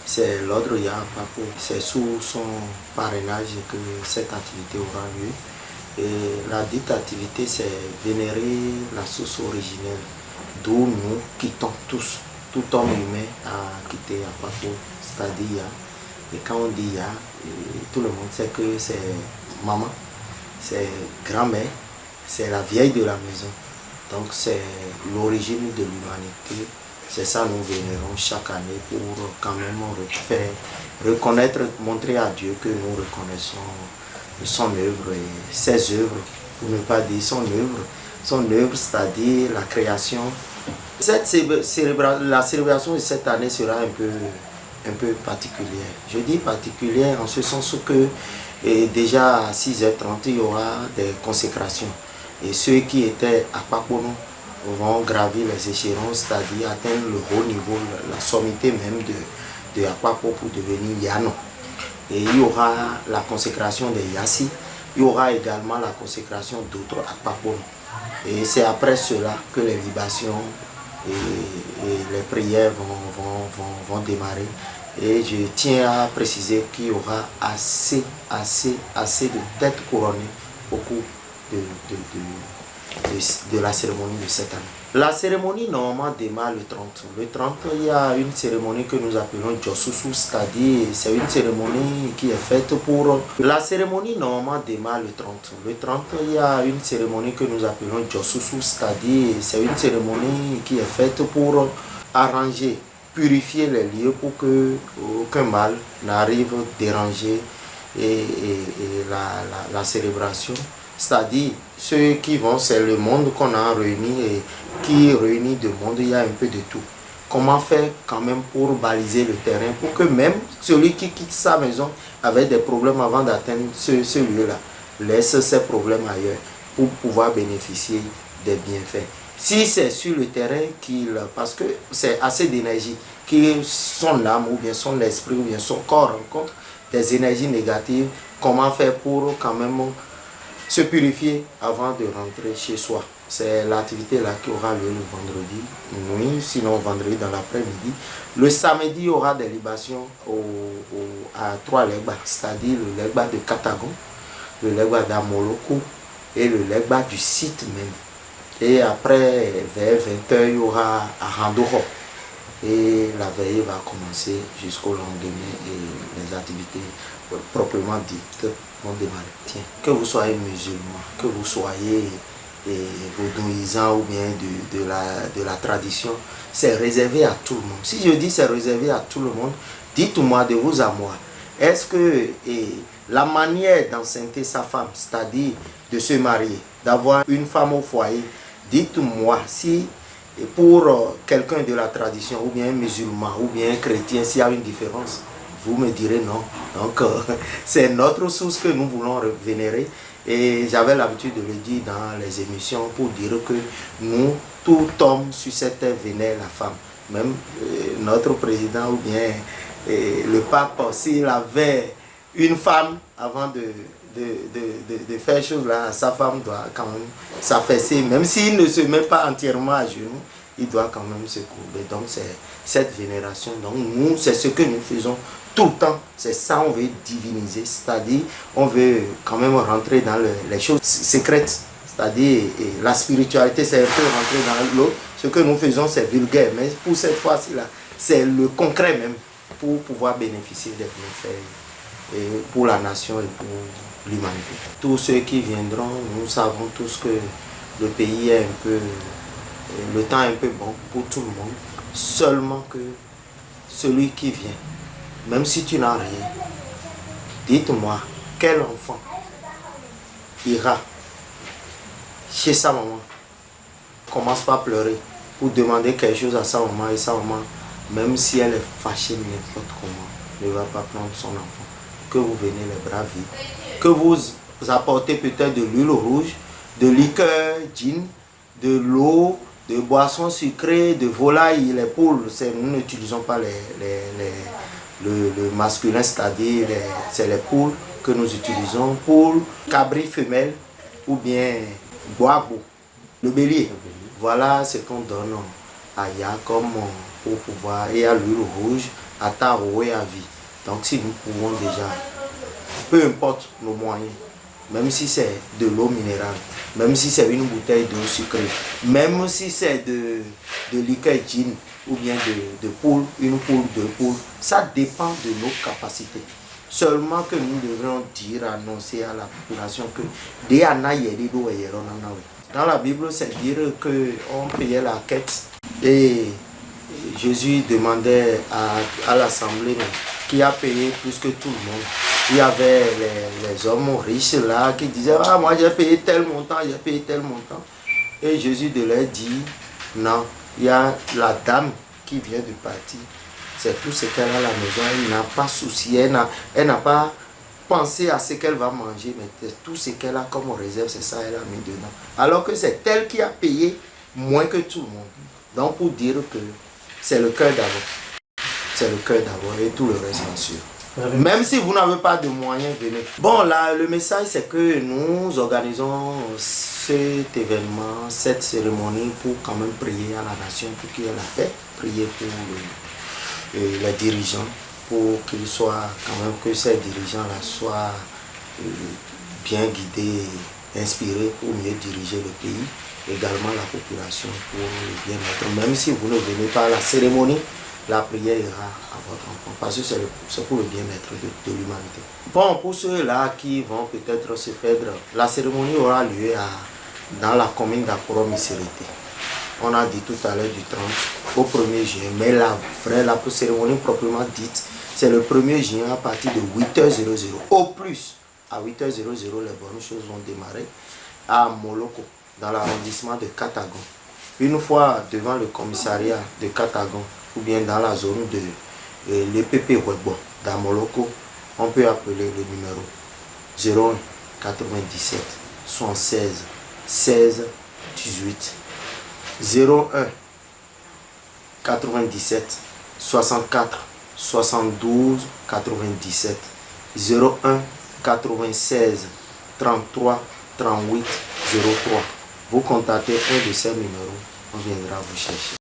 c'est l'ordre Yapapo. C'est sous son parrainage que cette activité aura lieu. Et la dite activité, c'est vénérer la source originelle, d'où nous quittons tous. Tout homme humain a quitté Yapapo, c'est-à-dire Ya. Et quand on dit Ya, tout le monde sait que c'est maman, c'est grand-mère, c'est la vieille de la maison. Donc c'est l'origine de l'humanité. C'est ça nous vénérons chaque année pour quand même faire reconnaître, montrer à Dieu que nous reconnaissons son œuvre et ses œuvres, pour ne pas dire son œuvre, c'est-à-dire la création. La célébration de cette année sera un peu particulière. Je dis particulière en ce sens que déjà à 6h30, il y aura des consécrations. Et ceux qui étaient à Papono vont gravir les échelons, c'est-à-dire atteindre le haut niveau, la sommité même de Akwapo pour devenir Yano. Et il y aura la consécration des Yassi, il y aura également la consécration d'autres Akwapo. Et c'est après cela que les libations et les prières vont démarrer. Et je tiens à préciser qu'il y aura assez de têtes couronnées au cours de la cérémonie de cette année. La cérémonie normalement démarre le 30. Le 30, il y a une cérémonie que nous appelons Josusu, c'est-à-dire c'est une cérémonie qui est faite pour... La cérémonie normalement démarre le 30. Le 30, il y a une cérémonie que nous appelons Josusu, c'est-à-dire c'est une cérémonie qui est faite pour arranger, purifier les lieux pour que aucun mal n'arrive déranger la célébration. C'est-à-dire, ceux qui vont, c'est le monde qu'on a réuni et qui réunit du monde, il y a un peu de tout. Comment faire quand même pour baliser le terrain, pour que même celui qui quitte sa maison avec des problèmes avant d'atteindre ce lieu-là, laisse ses problèmes ailleurs pour pouvoir bénéficier des bienfaits. Si c'est sur le terrain parce que c'est assez d'énergie, que son âme ou bien son esprit ou bien son corps rencontre des énergies négatives, comment faire pour quand même se purifier avant de rentrer chez soi. C'est l'activité là qui aura lieu le vendredi nuit, sinon vendredi dans l'après-midi. Le samedi, il y aura des libations à 3 legba, c'est-à-dire le legba de Katagon, le legba d'Amoloko et le legba du site même. Et après, vers 20h, il y aura à Randoro. Et la veille va commencer jusqu'au lendemain et les activités proprement dites vont démarrer. Tiens, que vous soyez musulman, que vous soyez vaudouisant ou bien de la tradition, c'est réservé à tout le monde. Si je dis c'est réservé à tout le monde, dites-moi de vous à moi. Est-ce que la manière d'enceinte sa femme, c'est-à-dire de se marier, d'avoir une femme au foyer, dites-moi si pour quelqu'un de la tradition, ou bien musulman, ou bien chrétien, s'il y a une différence. Vous me direz non. Donc, c'est notre source que nous voulons vénérer. Et j'avais l'habitude de le dire dans les émissions pour dire que nous, tout homme sur cette terre vénère la femme. Même notre président ou bien le pape, s'il avait une femme avant de faire chose là, sa femme doit quand même s'affaisser. Même s'il ne se met pas entièrement à genoux, il doit quand même se courber. Donc c'est cette vénération. Donc nous, c'est ce que nous faisons tout le temps. C'est ça, on veut diviniser. C'est-à-dire, on veut quand même rentrer dans les choses secrètes. C'est-à-dire, la spiritualité, c'est un peu rentrer dans l'eau. Ce que nous faisons, c'est vulgaire. Mais pour cette fois-ci là, c'est le concret même pour pouvoir bénéficier des bienfaits et pour la nation et pour l'humanité. Tous ceux qui viendront, nous savons tous que le pays est un peu, le temps est un peu bon pour tout le monde. Seulement que celui qui vient, même si tu n'as rien, dites-moi, quel enfant ira chez sa maman, commence pas à pleurer pour demander quelque chose à sa maman et sa maman, même si elle est fâchée n'importe comment, ne va pas prendre son enfant. Que vous venez les bras vides, que vous apportez peut-être de l'huile rouge, de liqueur, gin, de l'eau, de boissons sucrées, de volailles, les poules. Nous n'utilisons pas le masculin, c'est-à-dire c'est les poules que nous utilisons, poules, cabri femelle ou bien guabo, le bélier. Voilà ce qu'on donne à Ya comme pour pouvoir, et à l'huile rouge, à Taro et à vie. Donc si nous pouvons déjà, peu importe nos moyens, même si c'est de l'eau minérale, même si c'est une bouteille d'eau sucrée, même si c'est de liqueur gin ou bien de poule, une poule, deux poules, ça dépend de nos capacités. Seulement que nous devrions dire, annoncer à la population que dans la Bible, c'est dire qu'on payait la quête et Jésus demandait à l'assemblée qui a payé plus que tout le monde. Il y avait les hommes riches là qui disaient ah, moi j'ai payé tel montant, j'ai payé tel montant. Et Jésus de leur dit non, il y a la dame qui vient de partir. C'est tout ce qu'elle a à la maison, elle n'a pas souci, elle n'a pas pensé à ce qu'elle va manger, mais tout ce qu'elle a comme réserve, c'est ça elle a mis dedans. Alors que c'est elle qui a payé moins que tout le monde. Donc pour dire que c'est le cœur d'abord. C'est le cœur d'abord et tout le reste bien sûr. Même si vous n'avez pas de moyens, venez. Bon, là, le message, c'est que nous organisons cet événement, cette cérémonie pour quand même prier à la nation, pour qu'il y ait la paix, prier pour les dirigeants, pour qu'ils soient, quand même, que ces dirigeants-là soient bien guidés, inspirés pour mieux diriger le pays, également la population pour le bien-être. Même si vous ne venez pas à la cérémonie, la prière ira à votre enfant, parce que c'est pour le bien-être de l'humanité. Bon, pour ceux-là qui vont peut-être se perdre, la cérémonie aura lieu dans la commune d'Akoro-Miserete. On a dit tout à l'heure du 30 au 1er juin, mais la cérémonie proprement dite, c'est le 1er juin à partir de 8h00. Au plus, à 8h00, les bonnes choses vont démarrer à Moloko, dans l'arrondissement de Katagon. Une fois devant le commissariat de Katagon, ou bien dans la zone de l'EPP Webo, dans Moloko, on peut appeler le numéro 01 97 76 16 18. 01 97 64 72 97. 01 96 33 38 03. Vous contactez un de ces numéros, on viendra vous chercher.